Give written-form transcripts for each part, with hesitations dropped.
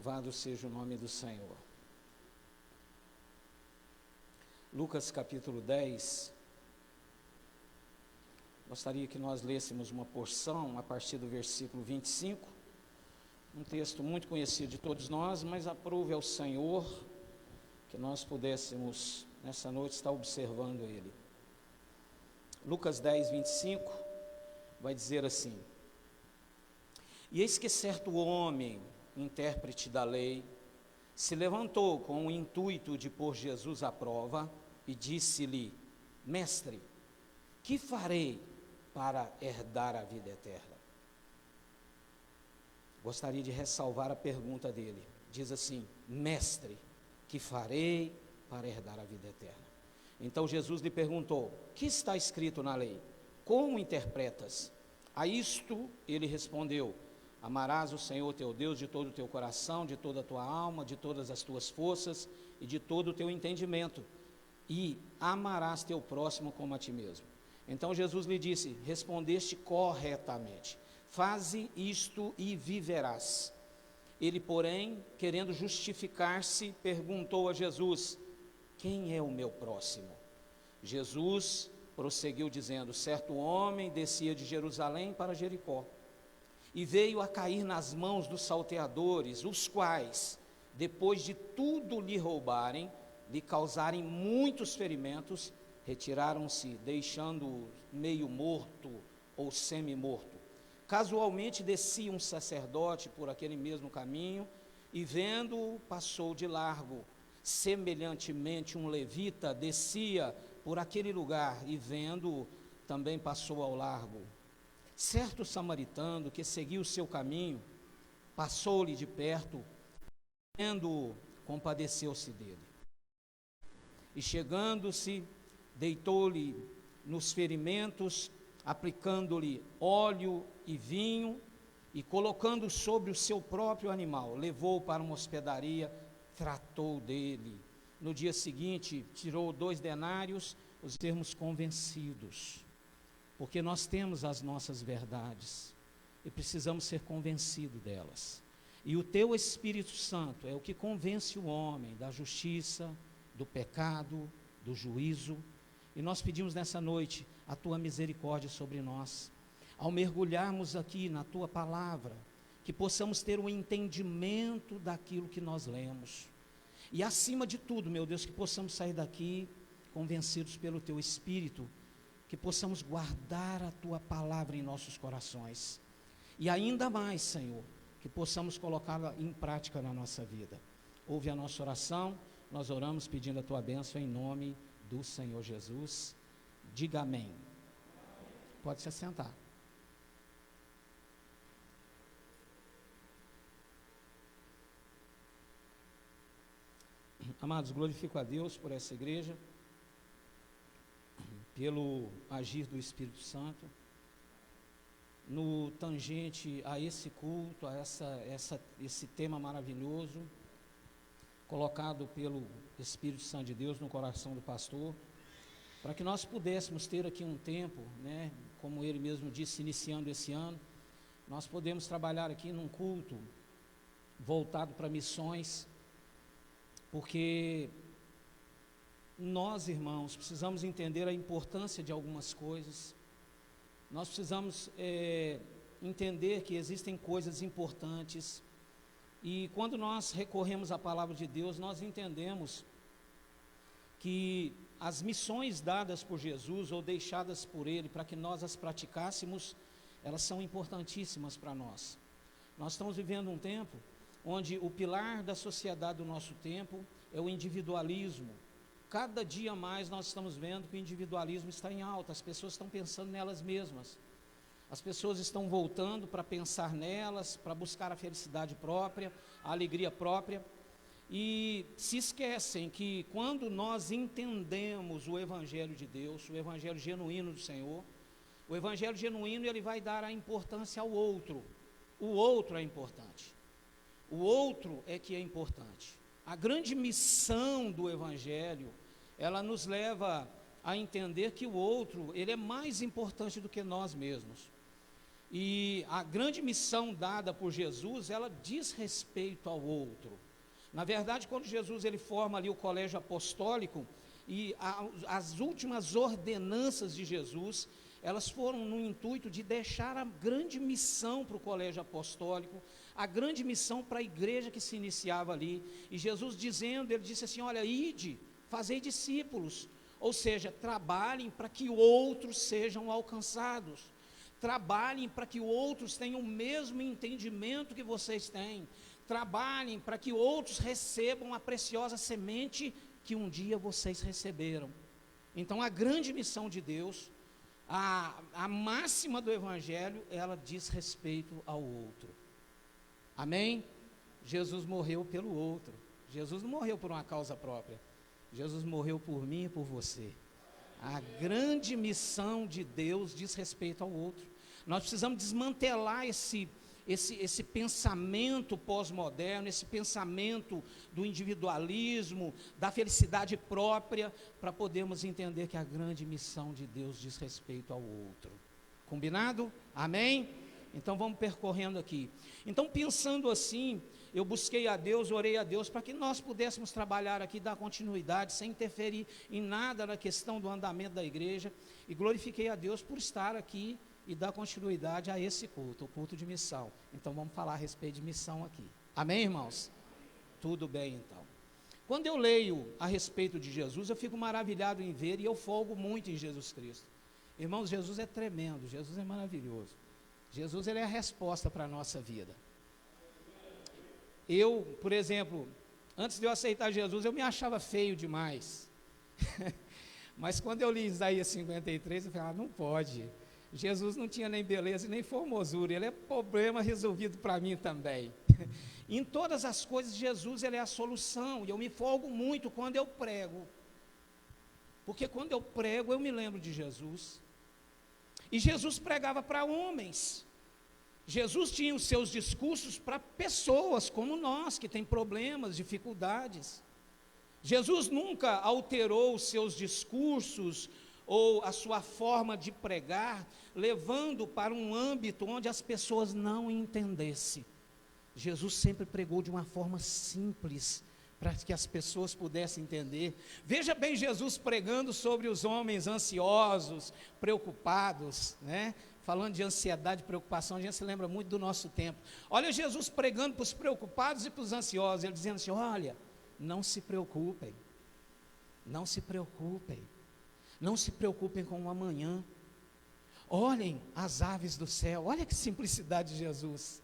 Louvado seja o nome do Senhor. Lucas capítulo 10. Gostaria que nós lêssemos uma porção a partir do versículo 25. Um texto muito conhecido de todos nós, mas aprove ao Senhor que nós pudéssemos, nessa noite, estar observando ele. Lucas 10, 25, vai dizer assim: E eis que certo homem, intérprete da lei, se levantou com o intuito de pôr Jesus à prova e disse-lhe: Mestre, que farei para herdar a vida eterna? Gostaria de ressalvar a pergunta dele. Diz assim: Mestre, que farei para herdar a vida eterna? Então Jesus lhe perguntou: que está escrito na lei? Como interpretas? A isto ele respondeu: Amarás o Senhor teu Deus de todo o teu coração, de toda a tua alma, de todas as tuas forças e de todo o teu entendimento, e amarás teu próximo como a ti mesmo. Então Jesus lhe disse: respondeste corretamente, faze isto e viverás. Ele, porém, querendo justificar-se, perguntou a Jesus: quem é o meu próximo? Jesus prosseguiu dizendo: certo homem descia de Jerusalém para Jericó, e veio a cair nas mãos dos salteadores, os quais, depois de tudo lhe roubarem, lhe causarem muitos ferimentos, retiraram-se, deixando-o meio morto ou semi-morto. Casualmente descia um sacerdote por aquele mesmo caminho, e vendo-o, passou de largo. Semelhantemente, um levita descia por aquele lugar, e vendo-o, também passou ao largo. Certo samaritano que seguia o seu caminho, passou-lhe de perto, vendo-o, compadeceu-se dele. E chegando-se, deitou-lhe nos ferimentos, aplicando-lhe óleo e vinho, e colocando sobre o seu próprio animal, levou-o para uma hospedaria, tratou dele. No dia seguinte, tirou 2 denários, os termos convencidos, porque nós temos as nossas verdades e precisamos ser convencidos delas. E o teu Espírito Santo é o que convence o homem da justiça, do pecado, do juízo. E nós pedimos nessa noite a tua misericórdia sobre nós, ao mergulharmos aqui na tua palavra, que possamos ter o entendimento daquilo que nós lemos. E acima de tudo, meu Deus, que possamos sair daqui convencidos pelo teu Espírito, que possamos guardar a tua palavra em nossos corações. E ainda mais, Senhor, que possamos colocá-la em prática na nossa vida. Ouve a nossa oração, nós oramos pedindo a tua bênção em nome do Senhor Jesus. Diga amém. Pode se assentar. Amados, glorifico a Deus por essa igreja, pelo agir do Espírito Santo, no tangente a esse culto, a esse tema maravilhoso, colocado pelo Espírito Santo de Deus no coração do pastor, para que nós pudéssemos ter aqui um tempo, né, como ele mesmo disse, iniciando esse ano, nós podemos trabalhar aqui num culto voltado para missões, porque nós, irmãos, precisamos entender a importância de algumas coisas. Nós precisamos entender que existem coisas importantes, e quando nós recorremos à palavra de Deus, nós entendemos que as missões dadas por Jesus ou deixadas por Ele para que nós as praticássemos, elas são importantíssimas para nós. Nós estamos vivendo um tempo onde o pilar da sociedade do nosso tempo é o individualismo. Cada dia mais nós estamos vendo que o individualismo está em alta, as pessoas estão pensando nelas mesmas, as pessoas estão voltando para pensar nelas, para buscar a felicidade própria, a alegria própria, e se esquecem que quando nós entendemos o Evangelho de Deus, o Evangelho genuíno do Senhor, o Evangelho genuíno, ele vai dar a importância ao outro. O outro é importante, o outro é que é importante. A grande missão do Evangelho, ela nos leva a entender que o outro, ele é mais importante do que nós mesmos. E a grande missão dada por Jesus, ela diz respeito ao outro. Na verdade, quando Jesus ele forma ali o colégio apostólico, e as últimas ordenanças de Jesus, elas foram no intuito de deixar a grande missão para o colégio apostólico, a grande missão para a igreja que se iniciava ali. E Jesus dizendo, ele disse assim, olha, ide, fazei discípulos, ou seja, trabalhem para que outros sejam alcançados, trabalhem para que outros tenham o mesmo entendimento que vocês têm, trabalhem para que outros recebam a preciosa semente que um dia vocês receberam. Então a grande missão de Deus, a máxima do Evangelho, ela diz respeito ao outro. Amém? Jesus morreu pelo outro. Jesus não morreu por uma causa própria. Jesus morreu por mim e por você. A grande missão de Deus diz respeito ao outro. Nós precisamos desmantelar esse pensamento pós-moderno, esse pensamento do individualismo, da felicidade própria, para podermos entender que a grande missão de Deus diz respeito ao outro. Combinado? Amém? Então vamos percorrendo aqui. Então, pensando assim, eu busquei a Deus, orei a Deus, para que nós pudéssemos trabalhar aqui, dar continuidade, sem interferir em nada na questão do andamento da igreja, e glorifiquei a Deus por estar aqui e dar continuidade a esse culto, o culto de missão. Então vamos falar a respeito de missão aqui. Amém, irmãos? Tudo bem, então. Quando eu leio a respeito de Jesus, eu fico maravilhado em ver, e eu folgo muito em Jesus Cristo. Irmãos, Jesus é tremendo, Jesus é maravilhoso. Jesus, ele é a resposta para a nossa vida. Eu, por exemplo, antes de eu aceitar Jesus, eu me achava feio demais. Mas quando eu li Isaías 53, eu falei, não pode. Jesus não tinha nem beleza e nem formosura, ele é problema resolvido para mim também. Em todas as coisas, Jesus, ele é a solução, e eu me folgo muito quando eu prego. Porque quando eu prego, eu me lembro de Jesus. E Jesus pregava para homens. Jesus tinha os seus discursos para pessoas como nós, que têm problemas, dificuldades. Jesus nunca alterou os seus discursos ou a sua forma de pregar, levando para um âmbito onde as pessoas não entendessem. Jesus sempre pregou de uma forma simples, para que as pessoas pudessem entender. Veja bem Jesus pregando sobre os homens ansiosos, preocupados, né? Falando de ansiedade e preocupação, a gente se lembra muito do nosso tempo. Olha Jesus pregando para os preocupados e para os ansiosos, ele dizendo assim, olha, não se preocupem, não se preocupem, não se preocupem com o amanhã. Olhem as aves do céu, olha que simplicidade de Jesus.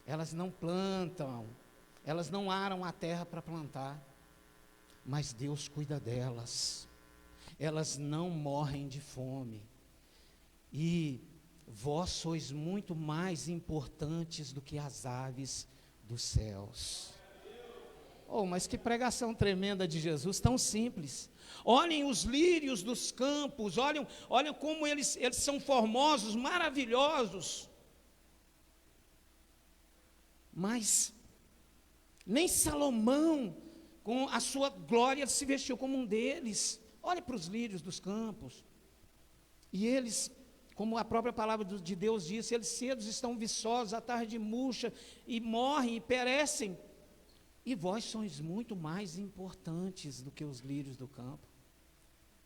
Elas não plantam, elas não aram a terra para plantar, mas Deus cuida delas. Elas não morrem de fome. E vós sois muito mais importantes do que as aves dos céus. Oh, mas que pregação tremenda de Jesus, tão simples. Olhem os lírios dos campos, olhem como eles são formosos, maravilhosos. Mas nem Salomão, com a sua glória, se vestiu como um deles. Olhe para os lírios dos campos. E eles, como a própria palavra de Deus disse, eles cedos estão viçosos, à tarde murcha, e morrem e perecem. E vós sois muito mais importantes do que os lírios do campo.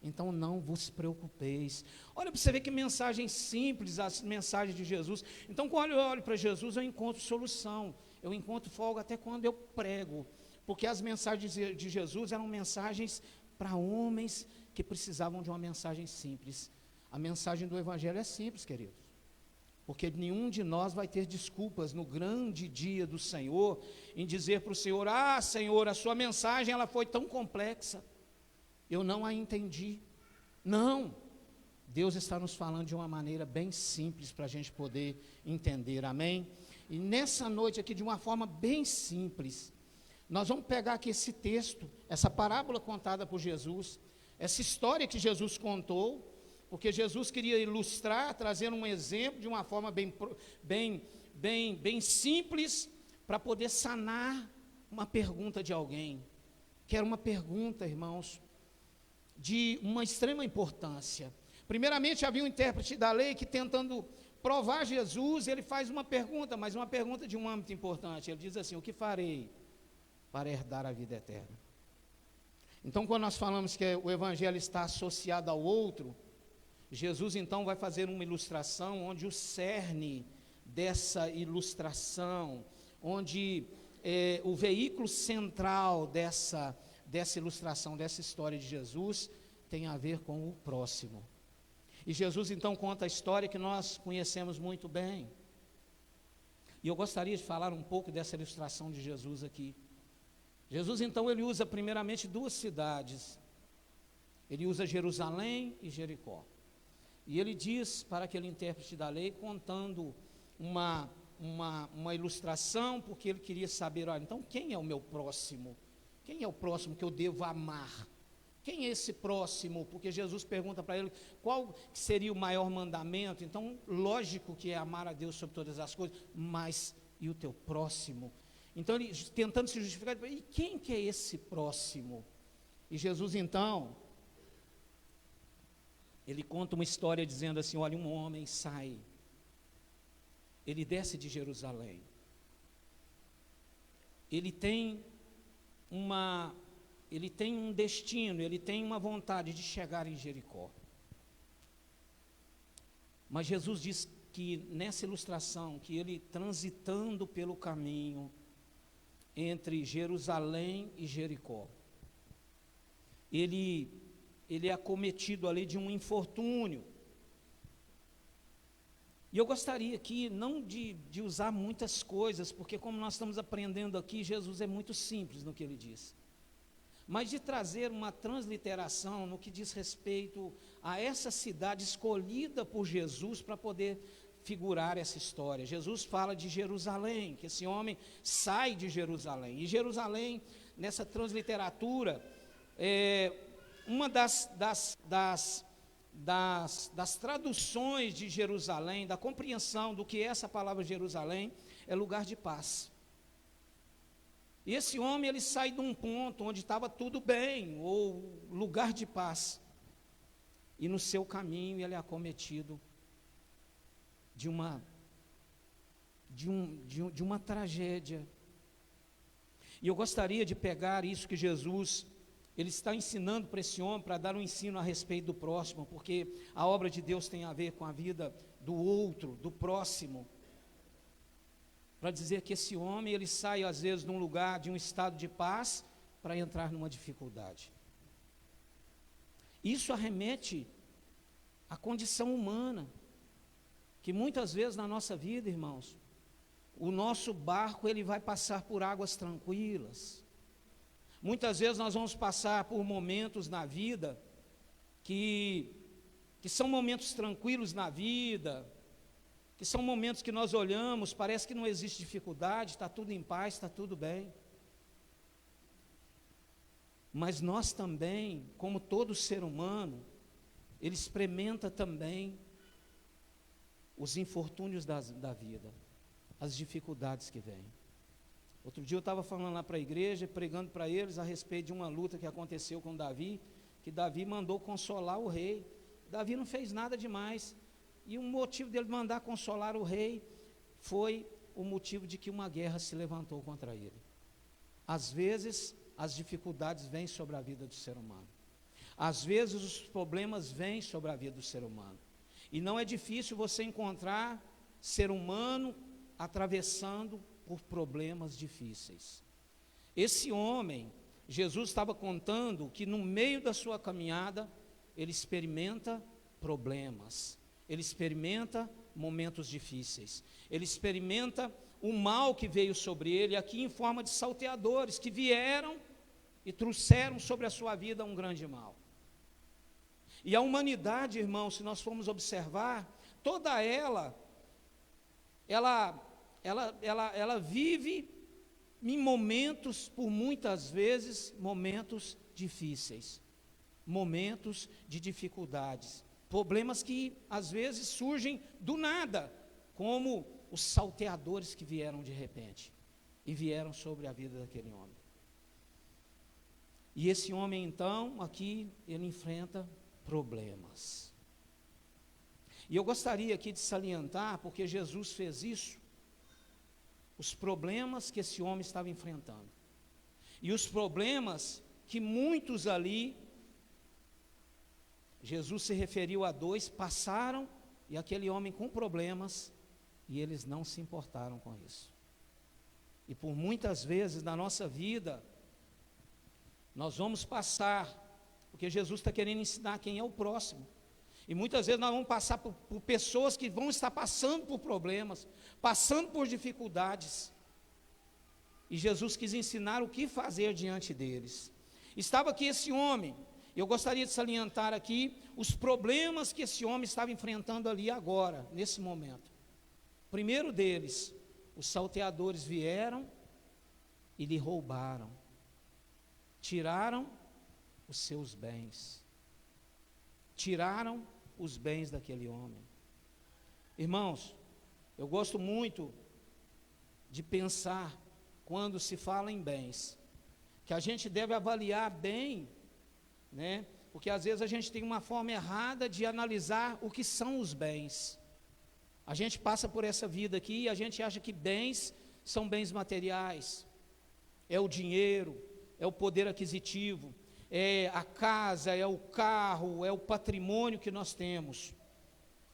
Então não vos preocupeis. Olha para você ver que mensagem simples, as mensagens de Jesus. Então quando eu olho para Jesus, eu encontro solução. Eu encontro folga até quando eu prego. Porque as mensagens de Jesus eram mensagens para homens que precisavam de uma mensagem simples. A mensagem do Evangelho é simples, queridos. Porque nenhum de nós vai ter desculpas no grande dia do Senhor, em dizer para o Senhor, Senhor, a sua mensagem ela foi tão complexa, eu não a entendi. Não, Deus está nos falando de uma maneira bem simples para a gente poder entender, amém? E nessa noite aqui, de uma forma bem simples, nós vamos pegar aqui esse texto, essa parábola contada por Jesus, essa história que Jesus contou, porque Jesus queria ilustrar, trazer um exemplo de uma forma bem simples, para poder sanar uma pergunta de alguém, que era uma pergunta, irmãos, de uma extrema importância. Primeiramente, havia um intérprete da lei que, tentando provar Jesus, ele faz uma pergunta, mas uma pergunta de um âmbito importante. Ele diz assim: o que farei para herdar a vida eterna? Então, quando nós falamos que o evangelho está associado ao outro, Jesus então vai fazer uma ilustração onde o cerne dessa ilustração, onde o veículo central dessa ilustração, dessa história de Jesus, tem a ver com o próximo. E Jesus então conta a história que nós conhecemos muito bem. E eu gostaria de falar um pouco dessa ilustração de Jesus aqui. Jesus então ele usa primeiramente duas cidades. Ele usa Jerusalém e Jericó. E ele diz para aquele intérprete da lei, contando uma ilustração, porque ele queria saber, olha, então quem é o meu próximo? Quem é o próximo que eu devo amar? Quem é esse próximo? Porque Jesus pergunta para ele qual seria o maior mandamento. Então, lógico que é amar a Deus sobre todas as coisas, mas e o teu próximo? Então, ele tentando se justificar, e quem que é esse próximo? E Jesus, então, ele conta uma história dizendo assim, olha, um homem sai, ele desce de Jerusalém, ele tem um destino, ele tem uma vontade de chegar em Jericó. Mas Jesus diz que nessa ilustração, que ele transitando pelo caminho entre Jerusalém e Jericó, ele é acometido ali de um infortúnio. E eu gostaria aqui, não de usar muitas coisas, porque como nós estamos aprendendo aqui, Jesus é muito simples no que ele diz, mas de trazer uma transliteração no que diz respeito a essa cidade escolhida por Jesus para poder figurar essa história. Jesus fala de Jerusalém, que esse homem sai de Jerusalém, e Jerusalém, nessa transliteratura, uma das traduções de Jerusalém, da compreensão do que é essa palavra Jerusalém, é lugar de paz. E esse homem, ele sai de um ponto onde estava tudo bem, ou lugar de paz, e no seu caminho ele é acometido de uma tragédia. E eu gostaria de pegar isso que Jesus ele está ensinando para esse homem, para dar um ensino a respeito do próximo, porque a obra de Deus tem a ver com a vida do outro, do próximo, para dizer que esse homem, ele sai às vezes de um lugar, de um estado de paz, para entrar numa dificuldade. Isso arremete à condição humana, que muitas vezes na nossa vida, irmãos, o nosso barco, ele vai passar por águas tranquilas. Muitas vezes nós vamos passar por momentos na vida que são momentos tranquilos na vida, que são momentos que nós olhamos, parece que não existe dificuldade, está tudo em paz, está tudo bem. Mas nós também, como todo ser humano, ele experimenta também os infortúnios da vida, as dificuldades que vêm. Outro dia eu estava falando lá para a igreja, pregando para eles a respeito de uma luta que aconteceu com Davi, que Davi mandou consolar o rei. Davi não fez nada demais, e o motivo dele mandar consolar o rei foi o motivo de que uma guerra se levantou contra ele. Às vezes as dificuldades vêm sobre a vida do ser humano, às vezes os problemas vêm sobre a vida do ser humano, e não é difícil você encontrar ser humano atravessando por problemas difíceis. Esse homem, Jesus estava contando que no meio da sua caminhada, ele experimenta problemas, ele experimenta momentos difíceis, ele experimenta o mal que veio sobre ele, aqui em forma de salteadores, que vieram e trouxeram sobre a sua vida um grande mal. E a humanidade, irmão, se nós formos observar, toda ela vive em momentos, por muitas vezes, momentos difíceis, momentos de dificuldades, problemas que às vezes surgem do nada, como os salteadores que vieram de repente, e vieram sobre a vida daquele homem. E esse homem então, aqui, ele enfrenta problemas. E eu gostaria aqui de salientar, porque Jesus fez isso, os problemas que esse homem estava enfrentando. E os problemas que muitos ali, Jesus se referiu a 2, passaram, e aquele homem com problemas, e eles não se importaram com isso. E por muitas vezes na nossa vida, nós vamos passar, porque Jesus está querendo ensinar quem é o próximo. E muitas vezes nós vamos passar por pessoas que vão estar passando por problemas, passando por dificuldades. E Jesus quis ensinar o que fazer diante deles. Estava aqui esse homem, eu gostaria de salientar aqui os problemas que esse homem estava enfrentando ali agora, nesse momento. Primeiro deles, os salteadores vieram e lhe roubaram, tiraram os seus bens, tiraram os bens daquele homem. Irmãos, eu gosto muito de pensar, quando se fala em bens, que a gente deve avaliar bem, né? Porque às vezes a gente tem uma forma errada de analisar o que são os bens. A gente passa por essa vida aqui e a gente acha que bens são bens materiais, é o dinheiro, é o poder aquisitivo, é a casa, é o carro, é o patrimônio que nós temos.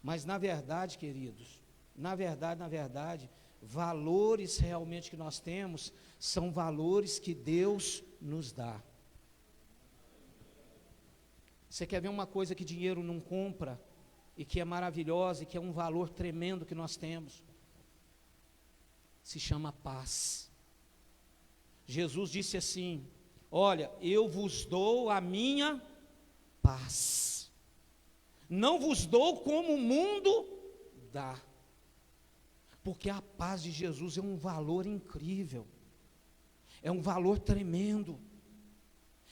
Mas na verdade, queridos, na verdade, valores realmente que nós temos, são valores que Deus nos dá. Você quer ver uma coisa que dinheiro não compra, e que é maravilhosa, e que é um valor tremendo que nós temos? Se chama paz. Jesus disse assim: olha, eu vos dou a minha paz, não vos dou como o mundo dá. Porque a paz de Jesus é um valor incrível, é um valor tremendo.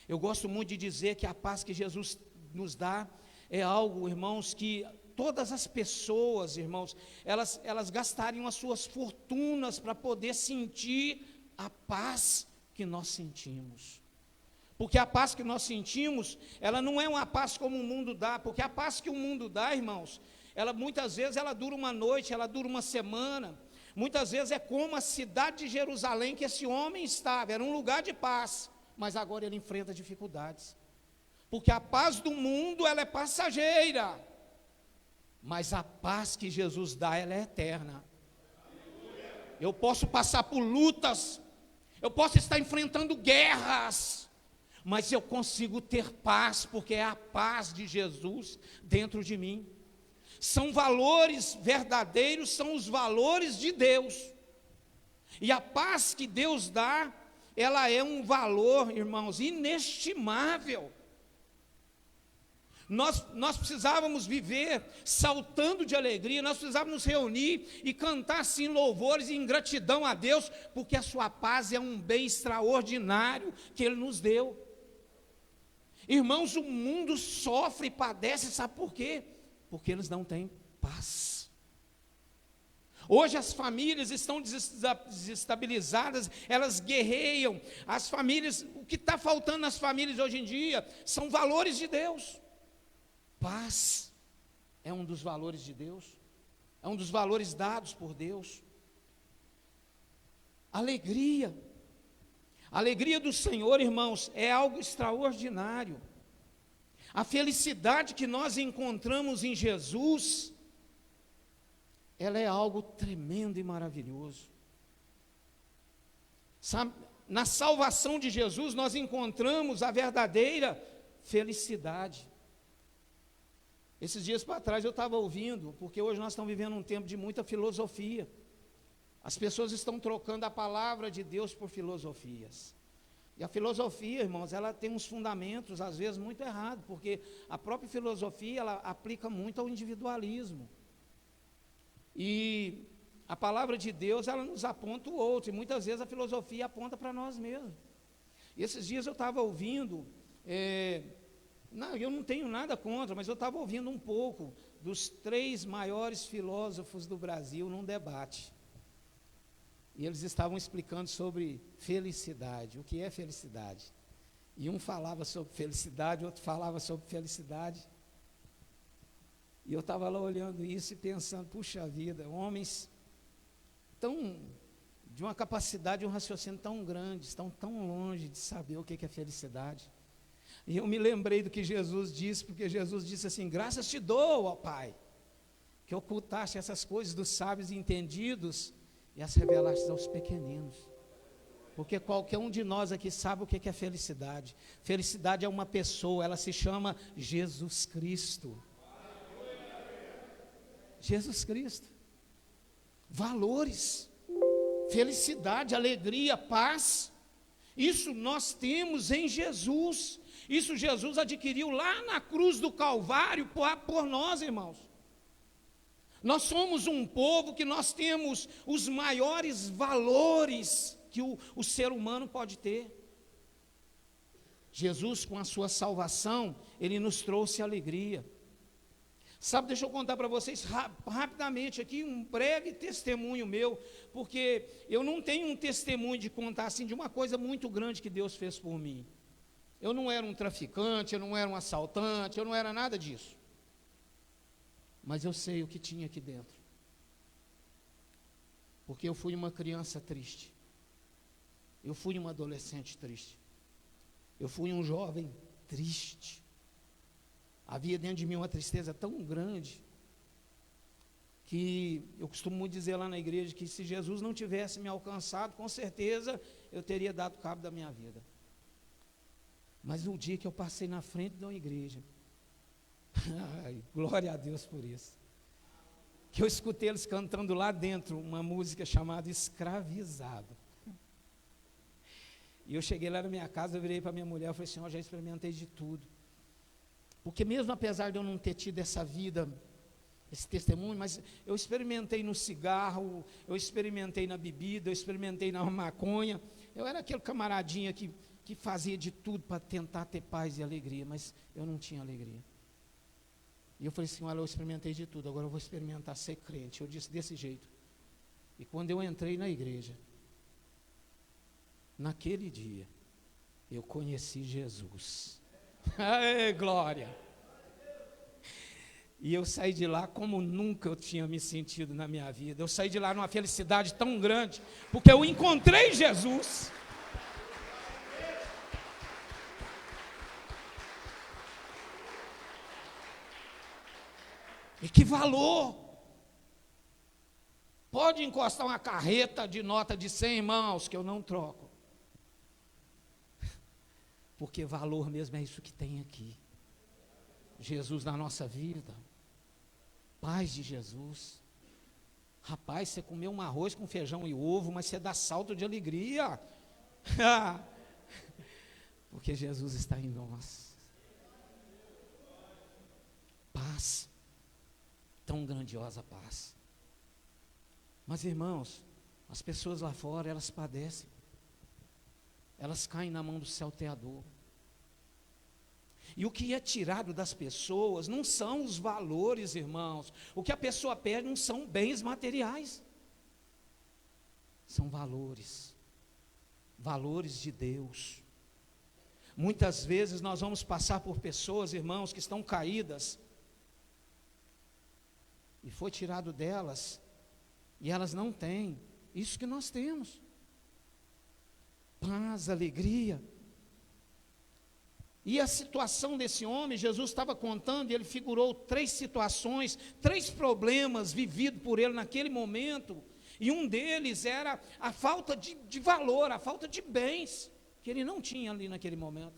Eu gosto muito de dizer que a paz que Jesus nos dá é algo, irmãos, que todas as pessoas, irmãos, elas gastariam as suas fortunas para poder sentir a paz que nós sentimos. Porque a paz que nós sentimos, ela não é uma paz como o mundo dá, porque a paz que o mundo dá, irmãos, ela muitas vezes ela dura uma noite, ela dura uma semana. Muitas vezes é como a cidade de Jerusalém que esse homem estava, era um lugar de paz, mas agora ele enfrenta dificuldades. Porque a paz do mundo, ela é passageira, mas a paz que Jesus dá, ela é eterna. Eu posso passar por lutas, eu posso estar enfrentando guerras, mas eu consigo ter paz, porque é a paz de Jesus dentro de mim. São valores verdadeiros, são os valores de Deus. E a paz que Deus dá, ela é um valor, irmãos, inestimável. Nós precisávamos viver saltando de alegria, nós precisávamos nos reunir e cantar assim louvores em gratidão a Deus, porque a sua paz é um bem extraordinário que Ele nos deu. Irmãos, o mundo sofre e padece, sabe por quê? Porque eles não têm paz. Hoje as famílias estão desestabilizadas, elas guerreiam. As famílias, o que está faltando nas famílias hoje em dia são valores de Deus. Paz é um dos valores de Deus, é um dos valores dados por Deus. Alegria, a alegria do Senhor, irmãos, é algo extraordinário. A felicidade que nós encontramos em Jesus, ela é algo tremendo e maravilhoso. Sabe, na salvação de Jesus nós encontramos a verdadeira felicidade. Esses dias para trás eu estava ouvindo, porque hoje nós estamos vivendo um tempo de muita filosofia. As pessoas estão trocando a palavra de Deus por filosofias. E a filosofia, irmãos, ela tem uns fundamentos, às vezes, muito errados, porque a própria filosofia, ela aplica muito ao individualismo. E a palavra de Deus, ela nos aponta o outro, e muitas vezes a filosofia aponta para nós mesmos. E esses dias eu estava ouvindo, eu não tenho nada contra, mas eu estava ouvindo um pouco dos 3 maiores filósofos do Brasil num debate. E eles estavam explicando sobre felicidade, o que é felicidade. E um falava sobre felicidade, o outro falava sobre felicidade. E eu estava lá olhando isso e pensando, puxa vida, homens de uma capacidade, um raciocínio tão grande, estão tão longe de saber o que é felicidade. E eu me lembrei do que Jesus disse, porque Jesus disse assim: graças te dou, ó Pai, que ocultaste essas coisas dos sábios e entendidos e as revelaste aos pequeninos. Porque qualquer um de nós aqui sabe o que é felicidade. Felicidade é uma pessoa, ela se chama Jesus Cristo. Jesus Cristo. Valores, felicidade, alegria, paz, isso nós temos em Jesus. Isso Jesus adquiriu lá na cruz do Calvário por nós, irmãos. Nós somos um povo que nós temos os maiores valores que o ser humano pode ter. Jesus, com a sua salvação, Ele nos trouxe alegria. Sabe, deixa eu contar para vocês rapidamente aqui um breve testemunho meu, porque eu não tenho um testemunho de contar assim de uma coisa muito grande que Deus fez por mim. Eu não era um traficante, eu não era um assaltante, eu não era nada disso. Mas eu sei o que tinha aqui dentro. Porque eu fui uma criança triste. Eu fui uma adolescente triste. Eu fui um jovem triste. Havia dentro de mim uma tristeza tão grande, que eu costumo muito dizer lá na igreja, que se Jesus não tivesse me alcançado, com certeza eu teria dado cabo da minha vida. Mas no dia que eu passei na frente de uma igreja, ai, glória a Deus por isso, que eu escutei eles cantando lá dentro uma música chamada Escravizado. E eu cheguei lá na minha casa, eu virei para minha mulher, eu falei assim: eu já experimentei de tudo. Porque mesmo apesar de eu não ter tido essa vida, esse testemunho, mas eu experimentei no cigarro, eu experimentei na bebida, eu experimentei na maconha. Eu era aquele camaradinha que fazia de tudo para tentar ter paz e alegria, mas eu não tinha alegria. E eu falei assim: olha, eu experimentei de tudo, agora eu vou experimentar ser crente. Eu disse desse jeito. E quando eu entrei na igreja, naquele dia, eu conheci Jesus. Ai, glória! E eu saí de lá como nunca eu tinha me sentido na minha vida. Eu saí de lá numa felicidade tão grande, porque eu encontrei Jesus. E que valor! Pode encostar uma carreta de nota de 100, irmãos, que eu não troco. Porque valor mesmo é isso que tem aqui. Jesus na nossa vida. Paz de Jesus. Rapaz, você comeu um arroz com feijão e ovo, mas você dá salto de alegria. Porque Jesus está em nós. Paz. Tão grandiosa paz. Mas, irmãos, as pessoas lá fora, elas padecem. Elas caem na mão do salteador. E o que é tirado das pessoas não são os valores, irmãos. O que a pessoa perde não são bens materiais. São valores. Valores de Deus. Muitas vezes nós vamos passar por pessoas, irmãos, que estão caídas. E foi tirado delas. E elas não têm isso que nós temos. Paz, alegria. E a situação desse homem, Jesus estava contando, e ele figurou 3 situações, 3 problemas vividos por ele naquele momento, e um deles era a falta de valor, a falta de bens, que ele não tinha ali naquele momento.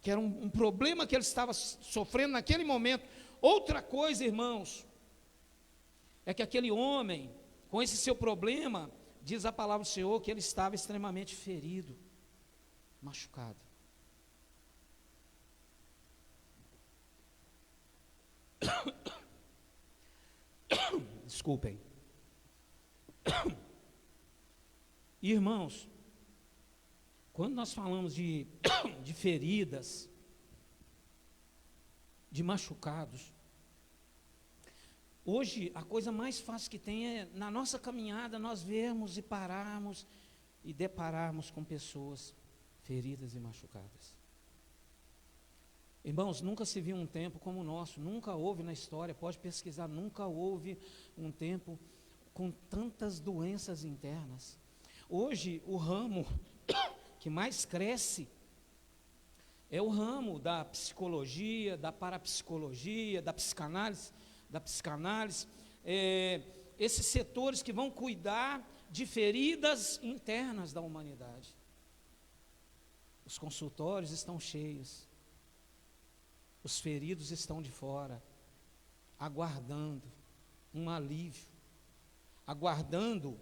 Que era um problema que ele estava sofrendo naquele momento. Outra coisa, irmãos, é que aquele homem, com esse seu problema, diz a palavra do Senhor que ele estava extremamente ferido, machucado. Desculpem. Irmãos, quando nós falamos de feridas, de machucados, hoje a coisa mais fácil que tem é, na nossa caminhada, nós vermos e pararmos e depararmos com pessoas feridas e machucadas. Irmãos, nunca se viu um tempo como o nosso, nunca houve na história, pode pesquisar, nunca houve um tempo com tantas doenças internas. Hoje, o ramo que mais cresce é o ramo da psicologia, da parapsicologia, da psicanálise, esses setores que vão cuidar de feridas internas da humanidade. Os consultórios estão cheios, os feridos estão de fora, aguardando um alívio, aguardando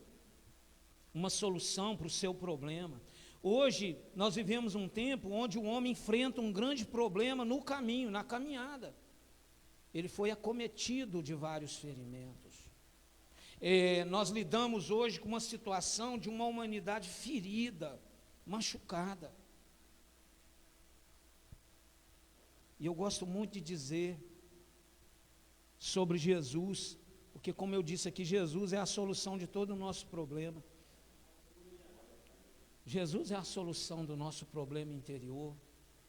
uma solução para o seu problema. Hoje, nós vivemos um tempo onde o homem enfrenta um grande problema no caminho, na caminhada. Ele foi acometido de vários ferimentos. Nós lidamos hoje com uma situação de uma humanidade ferida, machucada. E eu gosto muito de dizer sobre Jesus, porque, como eu disse aqui, Jesus é a solução de todo o nosso problema. Jesus é a solução do nosso problema interior,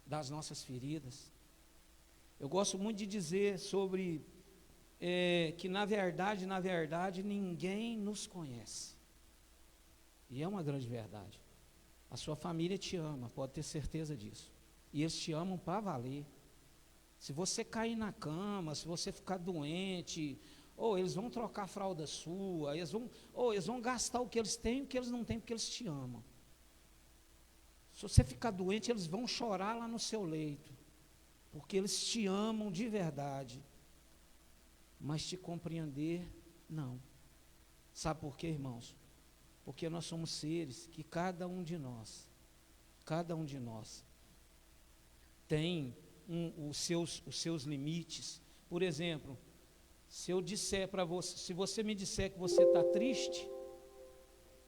das nossas feridas. Eu gosto muito de dizer sobre que na verdade, ninguém nos conhece. E é uma grande verdade. A sua família te ama, pode ter certeza disso. E eles te amam para valer. Se você cair na cama, se você ficar doente, eles vão trocar a fralda sua, eles vão gastar o que eles têm e o que eles não têm, porque eles te amam. Se você ficar doente, eles vão chorar lá no seu leito, porque eles te amam de verdade. Mas te compreender, não. Sabe por quê, irmãos? Porque nós somos seres que cada um de nós tem os seus limites. Por exemplo, se eu disser para você, se você me disser que você está triste,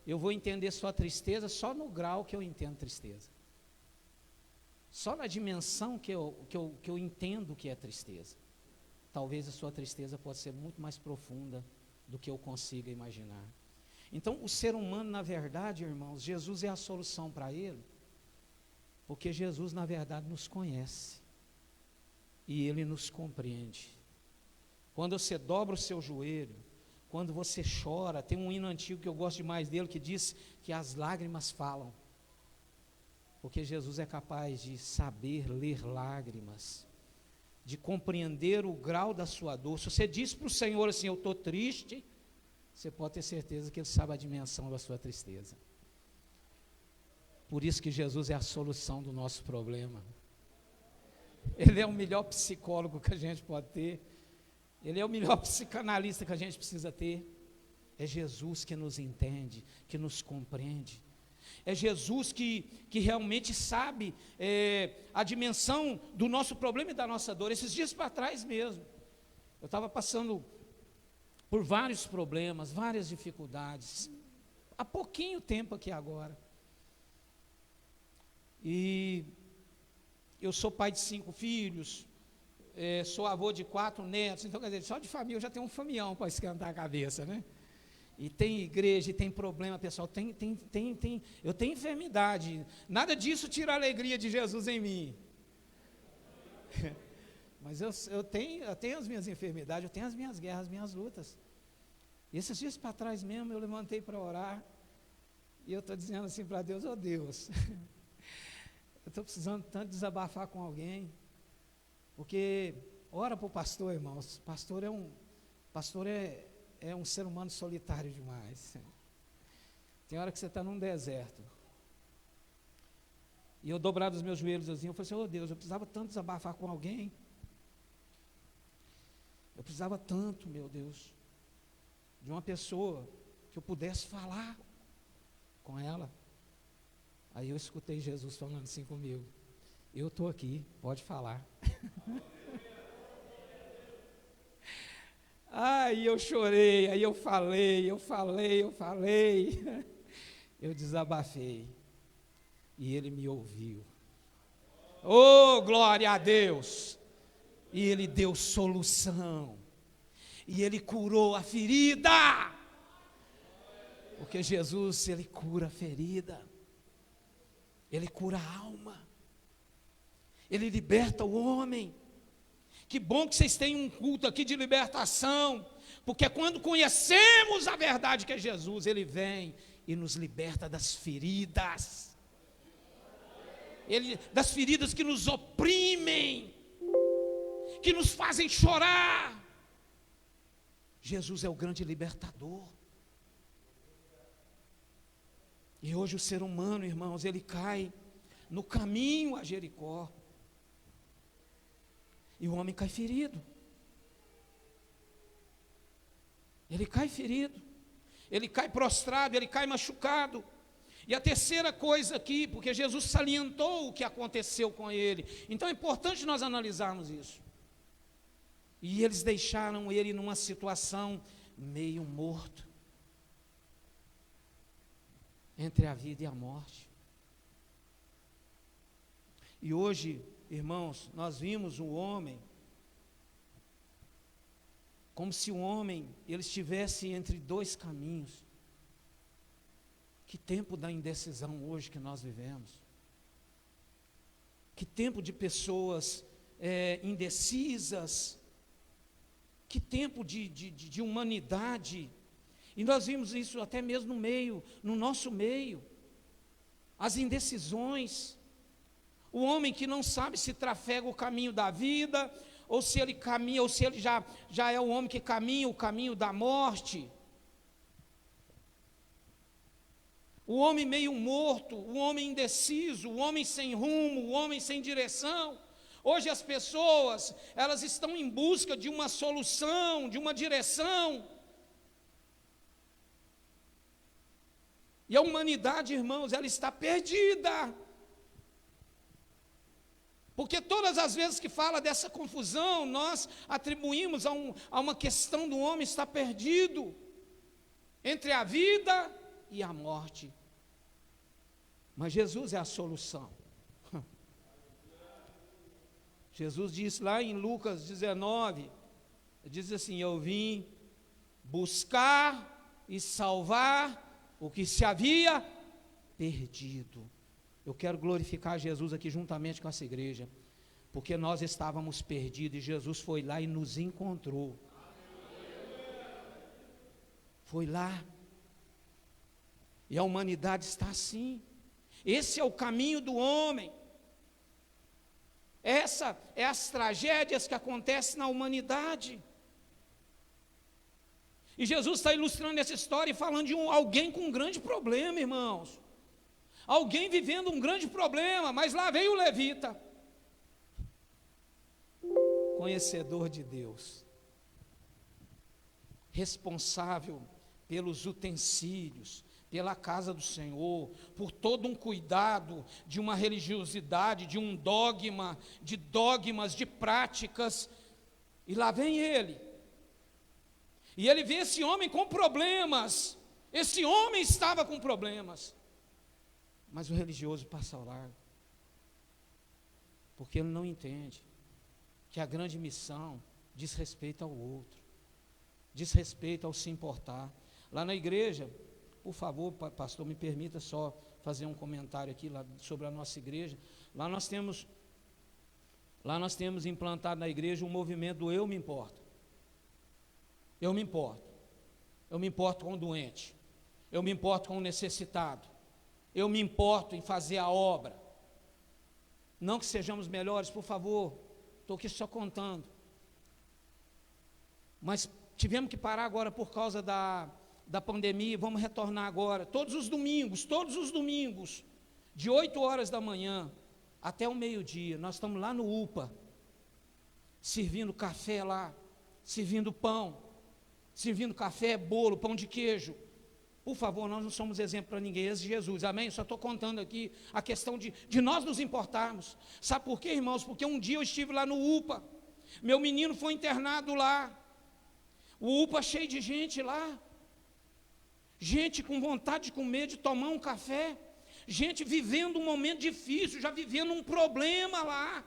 eu vou entender sua tristeza só no grau que eu entendo tristeza. Só na dimensão que eu entendo que é tristeza. Talvez a sua tristeza possa ser muito mais profunda do que eu consiga imaginar. Então, o ser humano, na verdade, irmãos, Jesus é a solução para ele, porque Jesus, na verdade, nos conhece e Ele nos compreende. Quando você dobra o seu joelho, quando você chora, tem um hino antigo que eu gosto demais dele, que diz que as lágrimas falam, porque Jesus é capaz de saber ler lágrimas, de compreender o grau da sua dor. Se você diz para o Senhor assim, eu estou triste, você pode ter certeza que Ele sabe a dimensão da sua tristeza. Por isso que Jesus é a solução do nosso problema. Ele é o melhor psicólogo que a gente pode ter. Ele é o melhor psicanalista que a gente precisa ter. É Jesus que nos entende, que nos compreende. É Jesus que realmente sabe a dimensão do nosso problema e da nossa dor. Esses dias para trás mesmo, eu estava passando por vários problemas, várias dificuldades, há pouquinho tempo aqui agora. E eu sou pai de 5 filhos, sou avô de 4 netos, então, quer dizer, só de família eu já tenho um famião para esquentar a cabeça, né? E tem igreja, e tem problema, pessoal, eu tenho enfermidade, nada disso tira a alegria de Jesus em mim. Mas eu tenho as minhas enfermidades, eu tenho as minhas guerras, as minhas lutas. E esses dias para trás mesmo, eu levantei para orar, e eu estou dizendo assim para Deus, Deus, eu estou precisando tanto desabafar com alguém, porque ora para o pastor, irmãos, pastor é um ser humano solitário demais. Tem hora que você está num deserto, e eu dobrado os meus joelhos assim, eu falei assim, Deus, eu precisava tanto desabafar com alguém, eu precisava tanto, meu Deus, de uma pessoa que eu pudesse falar com ela. Aí eu escutei Jesus falando assim comigo, eu estou aqui, pode falar. Aí eu chorei, aí eu falei, eu desabafei, e Ele me ouviu. Oh, glória a Deus! E Ele deu solução, e Ele curou a ferida, porque Jesus, Ele cura a ferida, Ele cura a alma, Ele liberta o homem. Que bom que vocês têm um culto aqui de libertação, porque quando conhecemos a verdade que é Jesus, Ele vem e nos liberta das feridas. Das feridas que nos oprimem, que nos fazem chorar. Jesus é o grande libertador. E hoje o ser humano, irmãos, ele cai no caminho a Jericó. E o homem cai ferido. Ele cai ferido. Ele cai prostrado, ele cai machucado. E a terceira coisa aqui, porque Jesus salientou o que aconteceu com ele. Então é importante nós analisarmos isso. E eles deixaram ele numa situação meio morto, entre a vida e a morte. E hoje, irmãos, nós vimos o homem como se o homem ele estivesse entre dois caminhos. Que tempo da indecisão hoje que nós vivemos. Que tempo de pessoas indecisas. Que tempo de humanidade. E nós vimos isso até mesmo no nosso meio. As indecisões. O homem que não sabe se trafega o caminho da vida, ou se ele caminha, ou se ele já é o homem que caminha o caminho da morte. O homem meio morto, o homem indeciso, o homem sem rumo, o homem sem direção. Hoje as pessoas, elas estão em busca de uma solução, de uma direção. E a humanidade, irmãos, ela está perdida. Porque todas as vezes que fala dessa confusão, nós atribuímos a uma questão do homem estar perdido entre a vida e a morte. Mas Jesus é a solução. Jesus disse lá em Lucas 19, diz assim: eu vim buscar e salvar o que se havia perdido. Eu quero glorificar Jesus aqui juntamente com essa igreja, porque nós estávamos perdidos e Jesus foi lá e nos encontrou. Foi lá. E a humanidade está assim. Esse é o caminho do homem. Essa é as tragédias que acontecem na humanidade. E Jesus está ilustrando essa história e falando de alguém com um grande problema, irmãos. Alguém vivendo um grande problema, mas lá veio o levita, conhecedor de Deus, responsável pelos utensílios, pela casa do Senhor, por todo um cuidado de uma religiosidade, de um dogma, de dogmas, de práticas. E lá vem ele. E ele vê esse homem com problemas. Esse homem estava com problemas. Mas o religioso passa ao largo. Porque ele não entende que a grande missão diz respeito ao outro. Diz respeito ao se importar. Lá na igreja, por favor, pastor, me permita só fazer um comentário aqui sobre a nossa igreja. Lá nós temos implantado na igreja um movimento do eu me importo. Eu me importo. Eu me importo com o doente. Eu me importo com o necessitado. Eu me importo em fazer a obra. Não que sejamos melhores, por favor. Estou aqui só contando. Mas tivemos que parar agora por causa da pandemia. Vamos retornar agora. Todos os domingos, de 8 horas da manhã até o meio-dia, nós estamos lá no UPA, servindo café lá, servindo pão, servindo café, bolo, pão de queijo. Por favor, nós não somos exemplo para ninguém, esse Jesus, amém? Só estou contando aqui a questão de nós nos importarmos. Sabe por quê, irmãos? Porque um dia eu estive lá no UPA, meu menino foi internado lá, o UPA cheio de gente lá, gente com vontade de comer, de tomar um café, gente vivendo um momento difícil, já vivendo um problema lá.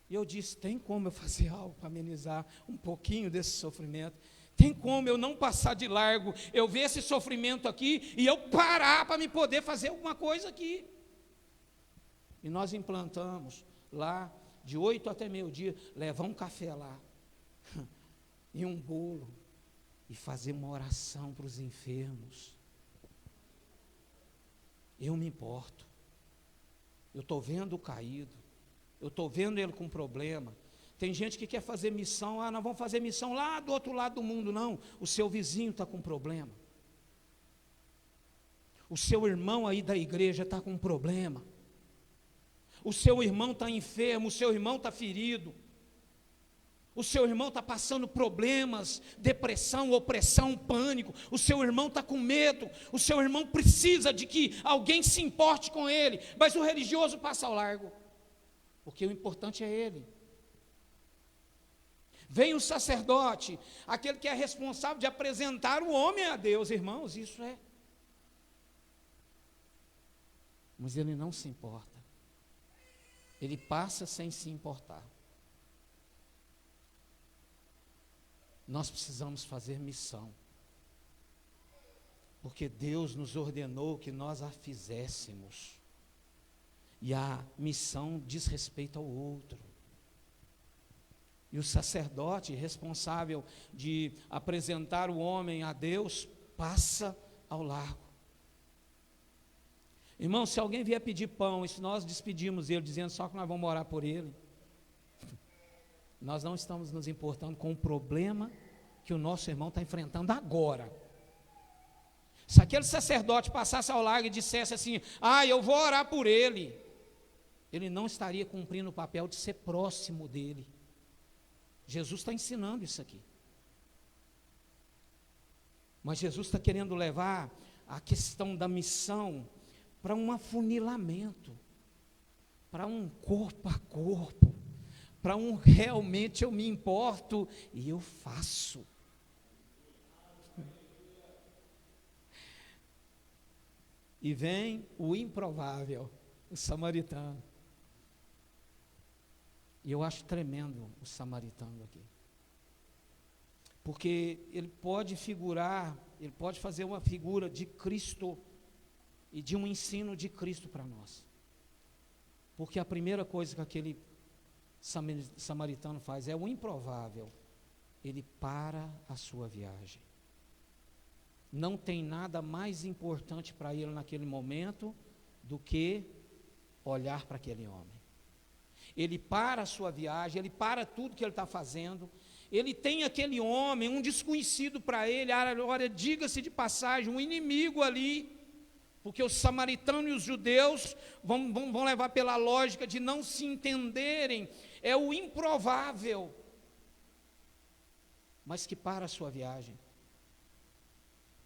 E eu disse, tem como eu fazer algo para amenizar um pouquinho desse sofrimento? Tem como eu não passar de largo, eu ver esse sofrimento aqui e eu parar para me poder fazer alguma coisa aqui? E nós implantamos lá, de 8 até meio-dia, levar um café lá, e um bolo, e fazer uma oração para os enfermos. Eu me importo. Eu estou vendo o caído, eu estou vendo ele com problema. Tem gente que quer fazer missão, nós vamos fazer missão lá do outro lado do mundo. Não, o seu vizinho está com problema. O seu irmão aí da igreja está com problema. O seu irmão está enfermo, o seu irmão está ferido. O seu irmão está passando problemas, depressão, opressão, pânico. O seu irmão está com medo. O seu irmão precisa de que alguém se importe com ele. Mas o religioso passa ao largo, porque o importante é ele. Vem o sacerdote, aquele que é responsável de apresentar o homem a Deus. Irmãos, isso é. Mas ele não se importa. Ele passa sem se importar. Nós precisamos fazer missão, porque Deus nos ordenou que nós a fizéssemos, e a missão diz respeito ao outro, e o sacerdote responsável de apresentar o homem a Deus, passa ao largo. Irmão, se alguém vier pedir pão, e se nós despedimos ele, dizendo só que nós vamos orar por ele, nós não estamos nos importando com o problema que o nosso irmão está enfrentando agora. Se aquele sacerdote passasse ao largo e dissesse assim, eu vou orar por ele, ele não estaria cumprindo o papel de ser próximo dele. Jesus está ensinando isso aqui. Mas Jesus está querendo levar a questão da missão para um afunilamento, para um corpo a corpo, para um realmente eu me importo e eu faço. E vem o improvável, o samaritano. E eu acho tremendo o samaritano aqui. Porque ele pode figurar, ele pode fazer uma figura de Cristo e de um ensino de Cristo para nós. Porque a primeira coisa que aquele samaritano faz é o improvável. Ele para a sua viagem. Não tem nada mais importante para ele naquele momento do que olhar para aquele homem. Ele para a sua viagem, ele para tudo que ele está fazendo. Ele tem aquele homem, um desconhecido para ele, olha, diga-se de passagem, um inimigo ali, porque os samaritanos e os judeus vão levar pela lógica de não se entenderem, é o improvável, mas que para a sua viagem,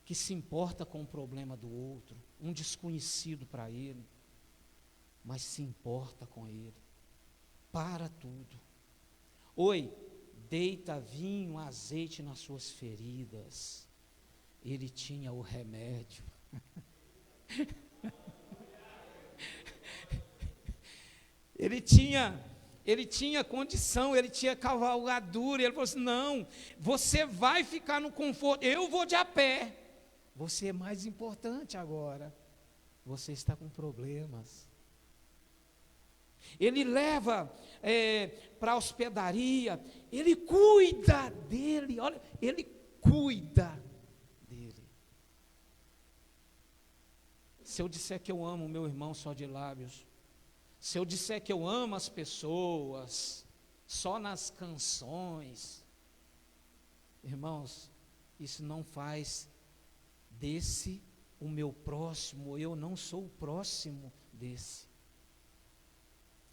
que se importa com o problema do outro, um desconhecido para ele, mas se importa com ele, para tudo. Oi, deita vinho, azeite nas suas feridas. Ele tinha o remédio. Ele tinha condição, ele tinha cavalgadura. Ele falou assim: não, você vai ficar no conforto, eu vou de a pé. Você é mais importante agora. Você está com problemas. Ele leva para a hospedaria, ele cuida dele, olha, ele cuida dele. Se eu disser que eu amo o meu irmão só de lábios, se eu disser que eu amo as pessoas só nas canções, irmãos, isso não faz desse o meu próximo, eu não sou o próximo desse.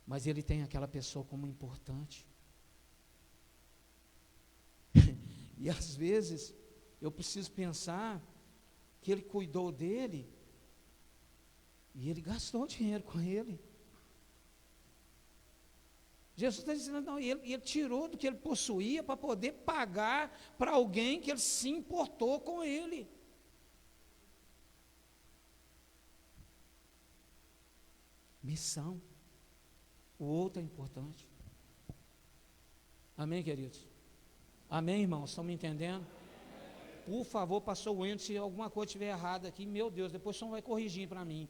Mas ele tem aquela pessoa como importante. E às vezes, eu preciso pensar que ele cuidou dele, e ele gastou dinheiro com ele. Jesus está dizendo, não, ele tirou do que ele possuía para poder pagar para alguém que ele se importou com ele. Missão. O outro é importante. Amém, queridos? Amém, irmãos? Estão me entendendo? Por favor, pastor Wendel, se alguma coisa estiver errada aqui, meu Deus, depois o senhor vai corrigir para mim.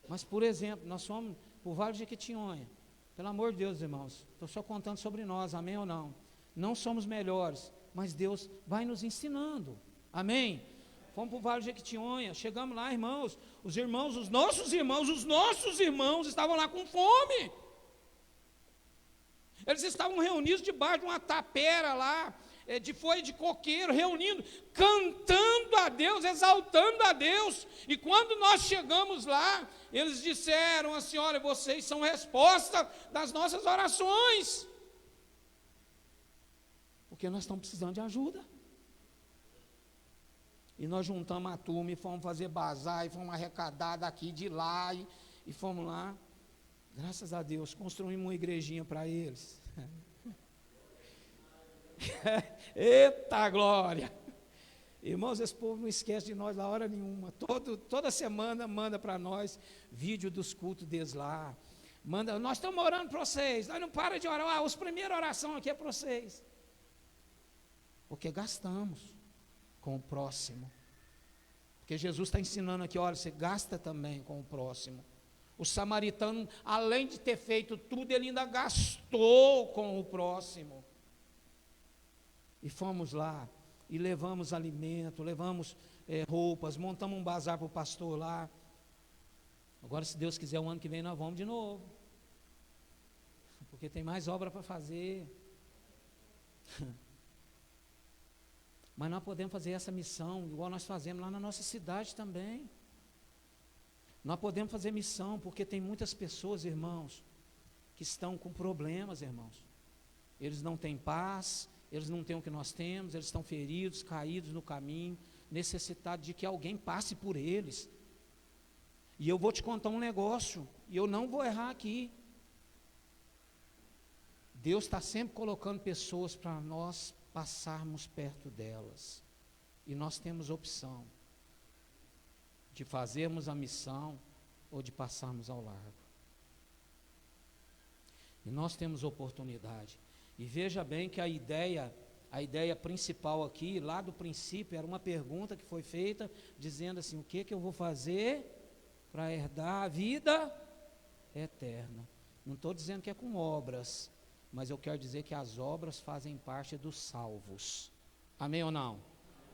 Mas, por exemplo, nós fomos para o Vale de Jequitinhonha. Pelo amor de Deus, irmãos, estou só contando sobre nós, amém ou não? Não somos melhores, mas Deus vai nos ensinando, amém? Fomos para o Vale de Jequitinhonha, chegamos lá, irmãos, os nossos irmãos estavam lá com fome. Eles estavam reunidos debaixo de uma tapera lá, de folha de coqueiro, reunindo, cantando a Deus, exaltando a Deus. E quando nós chegamos lá, eles disseram assim: olha, vocês são resposta das nossas orações, porque nós estamos precisando de ajuda. E nós juntamos a turma e fomos fazer bazar, e fomos arrecadar daqui, de lá, e fomos lá. Graças a Deus, construímos uma igrejinha para eles. Eita glória! Irmãos, esse povo não esquece de nós na hora nenhuma. Toda semana manda para nós vídeo dos cultos deles lá. Manda, nós estamos orando para vocês. Nós não para de orar. As primeiras orações aqui é para vocês. Porque gastamos com o próximo. Porque Jesus está ensinando aqui, olha, você gasta também com o próximo. O samaritano, além de ter feito tudo, ele ainda gastou com o próximo. E fomos lá, e levamos alimento, levamos roupas, montamos um bazar para o pastor lá. Agora, se Deus quiser, o ano que vem nós vamos de novo. Porque tem mais obra para fazer. Mas nós podemos fazer essa missão, igual nós fazemos lá na nossa cidade também. Nós podemos fazer missão, porque tem muitas pessoas, irmãos, que estão com problemas, irmãos. Eles não têm paz, eles não têm o que nós temos, eles estão feridos, caídos no caminho, necessitados de que alguém passe por eles. E eu vou te contar um negócio, e eu não vou errar aqui. Deus está sempre colocando pessoas para nós passarmos perto delas. E nós temos opção de fazermos a missão ou de passarmos ao largo. E nós temos oportunidade. E veja bem que a ideia principal aqui, lá do princípio, era uma pergunta que foi feita, dizendo assim: o que eu vou fazer para herdar a vida eterna? Não estou dizendo que é com obras, mas eu quero dizer que as obras fazem parte dos salvos. Amém ou não?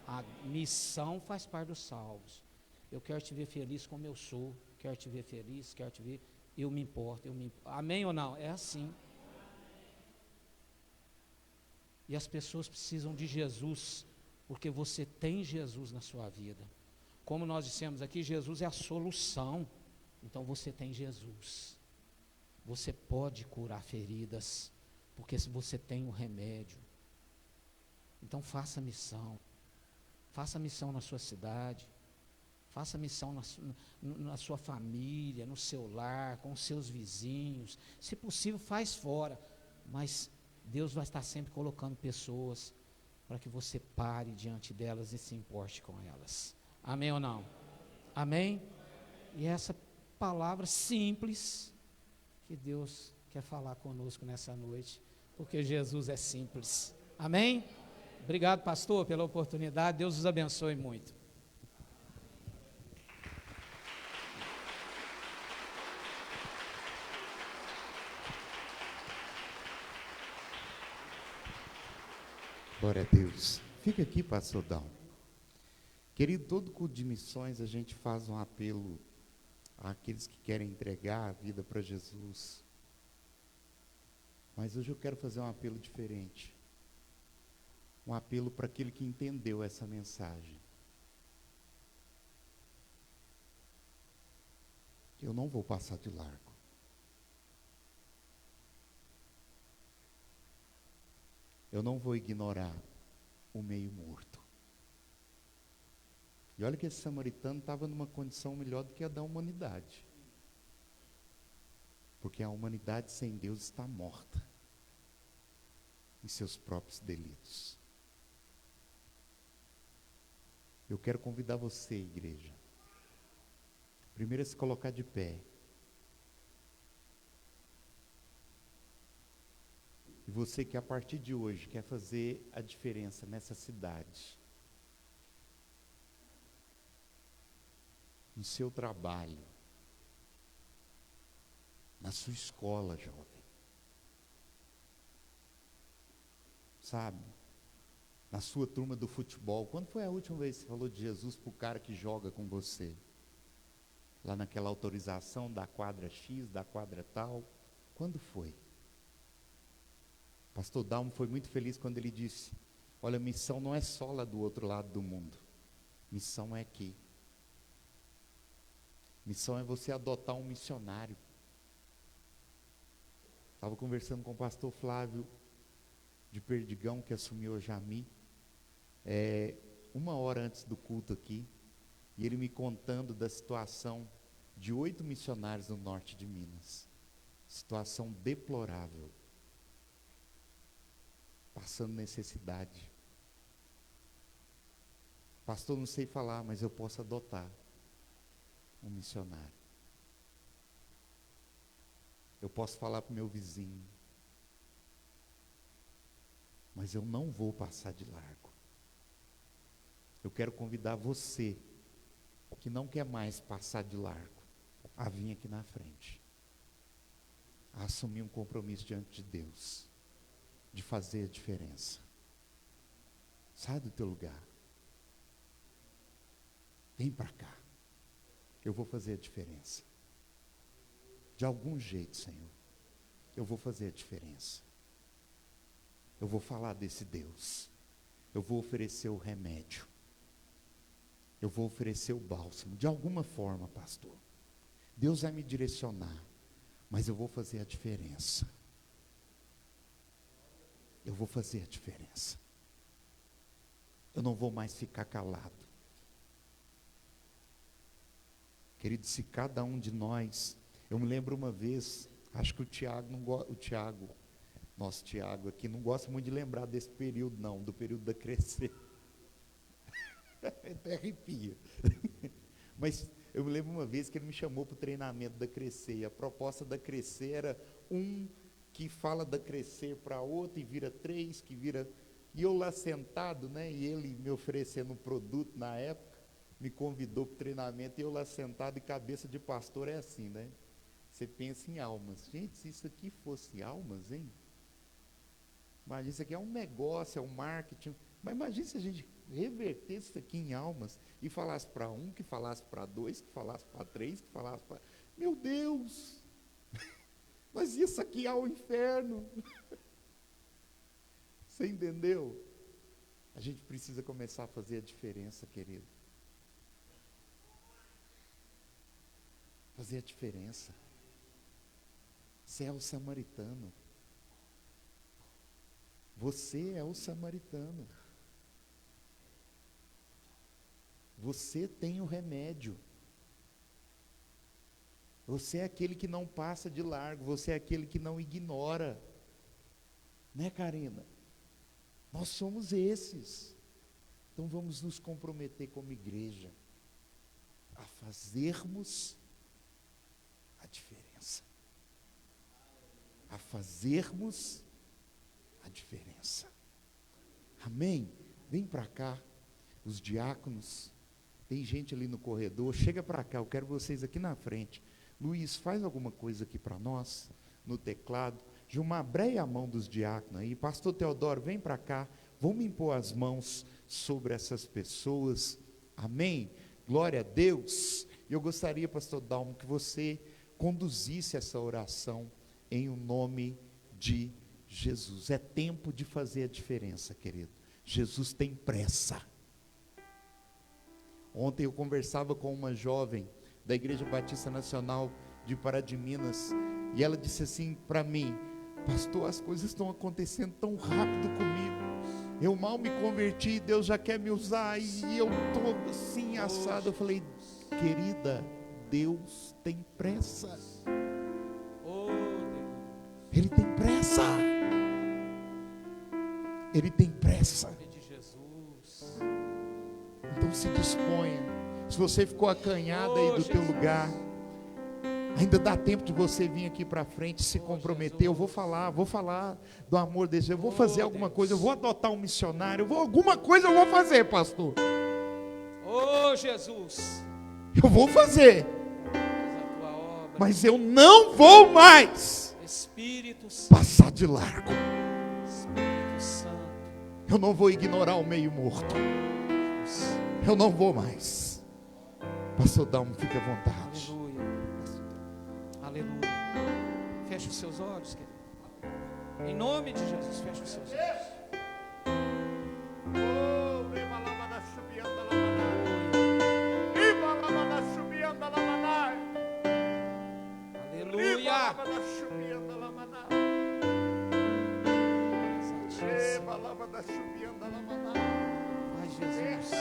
A missão faz parte dos salvos. Eu quero te ver feliz como eu sou, quero te ver feliz, quero te ver, eu me importo. Amém ou não? É assim. E as pessoas precisam de Jesus, porque você tem Jesus na sua vida. Como nós dissemos aqui, Jesus é a solução. Então você tem Jesus. Você pode curar feridas, porque se você tem o remédio. Então faça missão. Faça missão na sua cidade. Faça missão na sua família, no seu lar, com os seus vizinhos. Se possível, faz fora. Mas Deus vai estar sempre colocando pessoas para que você pare diante delas e se importe com elas. Amém ou não? Amém? E essa palavra simples que Deus quer falar conosco nessa noite, porque Jesus é simples. Amém? Obrigado, pastor, pela oportunidade. Deus os abençoe muito. Glória a Deus. Fica aqui, pastor Dal. Querido, todo culto de missões a gente faz um apelo àqueles que querem entregar a vida para Jesus. Mas hoje eu quero fazer um apelo diferente. Um apelo para aquele que entendeu essa mensagem. Eu não vou passar de largo. Eu não vou ignorar o meio morto. E olha que esse samaritano estava numa condição melhor do que a da humanidade. Porque a humanidade sem Deus está morta em seus próprios delitos. Eu quero convidar você, igreja, primeiro a se colocar de pé. E você que a partir de hoje quer fazer a diferença nessa cidade, no seu trabalho, na na sua escola, jovem. Sabe? Na sua turma do futebol. Quando foi a última vez que você falou de Jesus para o cara que joga com você? Lá naquela autorização da quadra X, da quadra tal. Quando foi? Pastor Dalmo foi muito feliz quando ele disse: olha, missão não é só lá do outro lado do mundo. Missão é aqui. Missão é você adotar um missionário. Estava conversando com o pastor Flávio de Perdigão, que assumiu a Jami, 1 hora antes do culto aqui, e ele me contando da situação de 8 missionários no norte de Minas. Situação deplorável. Passando necessidade. Pastor, não sei falar, mas eu posso adotar um missionário. Eu posso falar para o meu vizinho, mas eu não vou passar de largo. Eu quero convidar você, que não quer mais passar de largo, a vir aqui na frente, a assumir um compromisso diante de Deus, de fazer a diferença. Sai do teu lugar. Vem para cá. Eu vou fazer a diferença. De algum jeito, Senhor, eu vou fazer a diferença. Eu vou falar desse Deus. Eu vou oferecer o remédio. Eu vou oferecer o bálsamo. De alguma forma, pastor. Deus vai me direcionar. Mas eu vou fazer a diferença. Eu vou fazer a diferença. Eu não vou mais ficar calado. Querido, se cada um de nós... Eu me lembro uma vez, acho que nosso Tiago aqui, não gosta muito de lembrar desse período não, do período da Crescer. Até arrepia. Mas eu me lembro uma vez que ele me chamou para o treinamento da Crescer, e a proposta da Crescer era um que fala da Crescer para outro, e vira 3, que vira... E eu lá sentado, né, e ele me oferecendo um produto na época, me convidou para o treinamento, e eu lá sentado, e cabeça de pastor é assim, né? Você pensa em almas. Gente, se isso aqui fosse almas, hein? Imagina, isso aqui é um negócio, é um marketing. Mas imagina se a gente revertesse isso aqui em almas e falasse para um, que falasse para 2, que falasse para 3, que falasse para... Meu Deus! Mas isso aqui é o inferno. Você entendeu? A gente precisa começar a fazer a diferença, querido. Fazer a diferença. Você é o samaritano. Você é o samaritano. Você tem o remédio. Você é aquele que não passa de largo. Você é aquele que não ignora. Né, Karina? Nós somos esses. Então vamos nos comprometer como igreja a fazermos a diferença. A fazermos a diferença. Amém? Vem para cá, os diáconos. Tem gente ali no corredor. Chega para cá, eu quero vocês aqui na frente. Luiz, faz alguma coisa aqui para nós, no teclado. Gilmar, breia a mão dos diáconos aí. Pastor Teodoro, vem para cá. Vamos impor as mãos sobre essas pessoas. Amém? Glória a Deus. Eu gostaria, pastor Dalmo, que você conduzisse essa oração em o nome de Jesus. É tempo de fazer a diferença, querido. Jesus tem pressa. Ontem eu conversava com uma jovem da Igreja Batista Nacional de Pará de Minas, e ela disse assim para mim: pastor, as coisas estão acontecendo tão rápido comigo. Eu mal me converti, Deus já quer me usar, e eu estou assim assado. Eu falei: querida, Deus tem pressa. Ele tem pressa. Ele tem pressa. Então se disponha. Se você ficou acanhado aí do teu lugar, ainda dá tempo de você vir aqui para frente, se comprometer. Eu vou falar do amor desse. Eu vou fazer alguma coisa, eu vou adotar um missionário, alguma coisa eu vou fazer, pastor. Oh, Jesus! Eu vou fazer. mas eu não vou mais Espírito Santo. passar de largo. Espírito Santo. Eu não vou ignorar o meio morto. Eu não vou mais. Pastor Dalmo, fique à vontade. Aleluia. Aleluia. Feche os seus olhos, querido. Em nome de Jesus, feche os seus olhos. Aleluia. Vai, Jesus.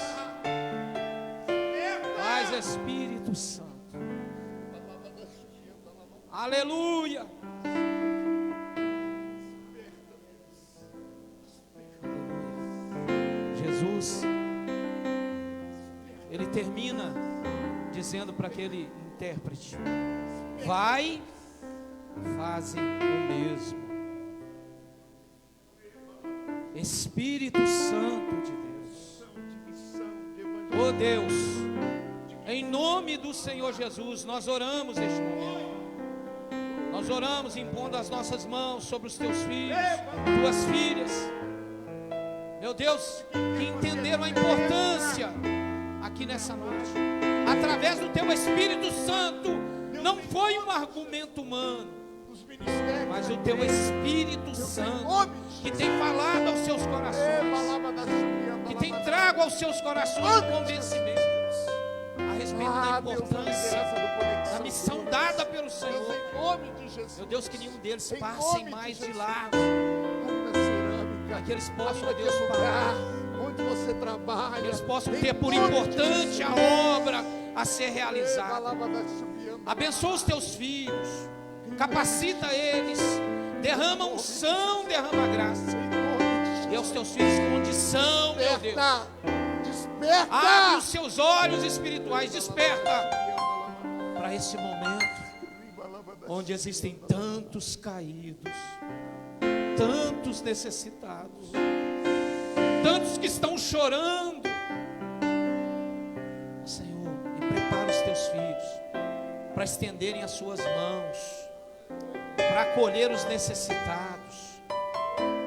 Vai, Espírito Santo. Aleluia. Jesus, ele termina dizendo para aquele intérprete: vai, faze o mesmo. Espírito Santo de Deus, oh Deus, em nome do Senhor Jesus, nós oramos este momento. Nós oramos impondo as nossas mãos sobre os teus filhos, tuas filhas, meu Deus, que entenderam a importância aqui nessa noite, através do teu Espírito Santo. Não foi um argumento humano, mas o teu Espírito Santo que tem falado aos seus corações, que tem trago aos seus corações convencimentos a respeito da importância da missão dada pelo Senhor. Meu Deus, que nenhum deles passem mais de largo, que eles possam, Deus, parar onde você trabalha, que eles possam ter por importante a obra a ser realizada. Abençoa os teus filhos, capacita eles, derrama unção, derrama graça. Dê aos teus filhos condição, meu Deus. Desperta. Abre os seus olhos espirituais, desperta para esse momento onde existem tantos caídos, tantos necessitados, tantos que estão chorando. Senhor, e prepara os teus filhos para estenderem as suas mãos, para acolher os necessitados,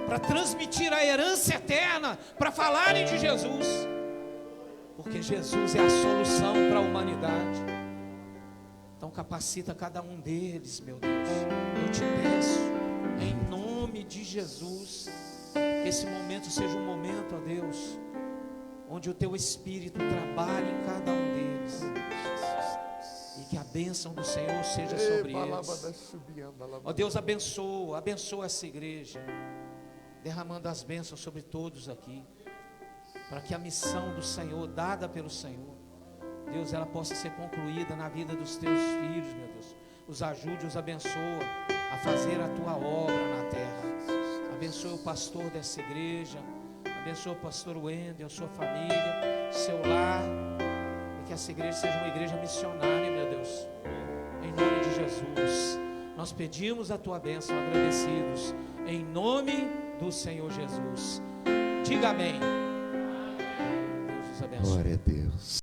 para transmitir a herança eterna, para falarem de Jesus, porque Jesus é a solução para a humanidade. Então capacita cada um deles, meu Deus. Eu te peço, em nome de Jesus, que esse momento seja um momento, ó Deus, onde o teu Espírito trabalhe em cada um deles, e que a bênção do Senhor seja sobre eles. Ó Deus, abençoa essa igreja, derramando as bênçãos sobre todos aqui, para que a missão do Senhor, dada pelo Senhor, Deus, ela possa ser concluída na vida dos teus filhos, meu Deus. Os ajude, os abençoa a fazer a tua obra na terra. Abençoa o pastor dessa igreja, abençoa o pastor Wendel, sua família, seu lar, e que essa igreja seja uma igreja missionária, meu Deus, em nome de Jesus. Nós pedimos a tua bênção, agradecidos, em nome do Senhor Jesus. Diga amém. Deus os abençoe. Glória a Deus.